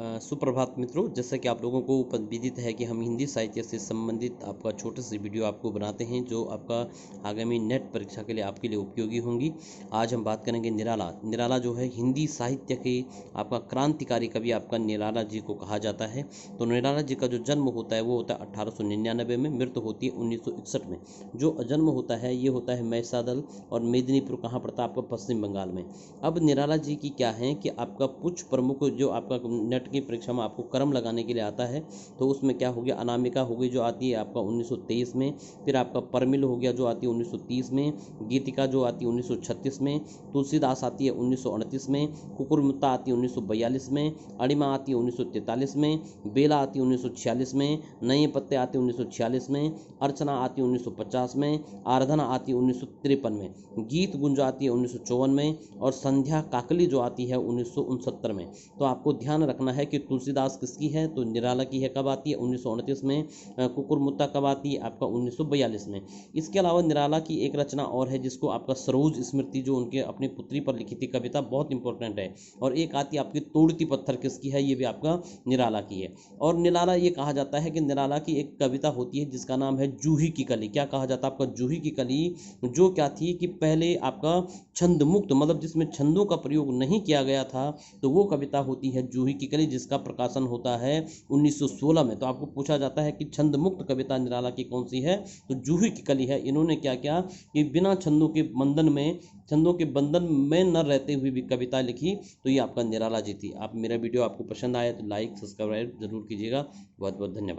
सुप्रभात मित्रों, जैसा कि आप लोगों को विदित है कि हम हिंदी साहित्य से संबंधित आपका छोटे से वीडियो आपको बनाते हैं जो आपका आगामी नेट परीक्षा के लिए आपके लिए उपयोगी होंगी। आज हम बात करेंगे निराला। निराला जो है हिंदी साहित्य के आपका क्रांतिकारी कवि आपका निराला जी को कहा जाता है। तो निराला जी का जो जन्म होता है वो होता है 1899 में, मृत्यु होती है 1961 में। जो जन्म होता है ये होता है मैसादल और मेदिनीपुर, कहाँ पड़ता है आपका पश्चिम बंगाल में। अब निराला जी की क्या है कि आपका कुछ प्रमुख जो आपका नेट की परीक्षा में आपको क्रम लगाने के लिए आता है, तो उसमें क्या हो गया, अनामिका हो गई जो आती है आपका 1923 में, फिर आपका परमिल हो गया जो आती है 1930 में, गीतिका जो आती है 1936 में, तुलसीदास आती है 1938 में, कुकुरमुत्ता आती है 1942 में, अणिमा आती है 1943 में, बेला आती है 1946 में, नए पत्ते आते हैं 1946 में, अर्चना आती है 1950 में, आराधना आती है 1953 में, गीत गुंज आती है 1954 में, और संध्या काकली जो आती है 1969 में। तो आपको ध्यान रखना है कि तुलसीदास किसकी है, तो निराला की है। कब आती है, 1929 में। कुकुरमुत्ता कब आती है, आपका 1942 में। इसके अलावा निराला की एक रचना और है जिसको आपका सरोज स्मृति, जो उनके अपनी पुत्री पर लिखी थी कविता, बहुत इंपॉर्टेंट है। और एक आती है आपकी तोड़ती पत्थर, किसकी है, ये भी आपका निराला की है। और निराला ये कहा जाता है कि निराला की एक कविता होती है जिसका नाम है जूही की कली। क्या कहा जाता है आपका, जूही की कली, जो क्या थी कि पहले आपका छंद मुक्त, मतलब जिसमें छंदों का प्रयोग नहीं किया गया था, तो वो कविता होती है जूही की कली, जिसका प्रकाशन होता है 1916 में। तो आपको पूछा जाता है कि छंद मुक्त कविता निराला की कौन सी है, तो जूही की कली है। इन्होंने क्या किया कि बिना छंदों के बंधन में न रहते हुए भी कविता लिखी, तो ये आपका निराला जी थी। आप मेरा वीडियो आपको पसंद आया तो लाइक सब्सक्राइब जरूर कीजिएगा। बहुत बहुत धन्यवाद।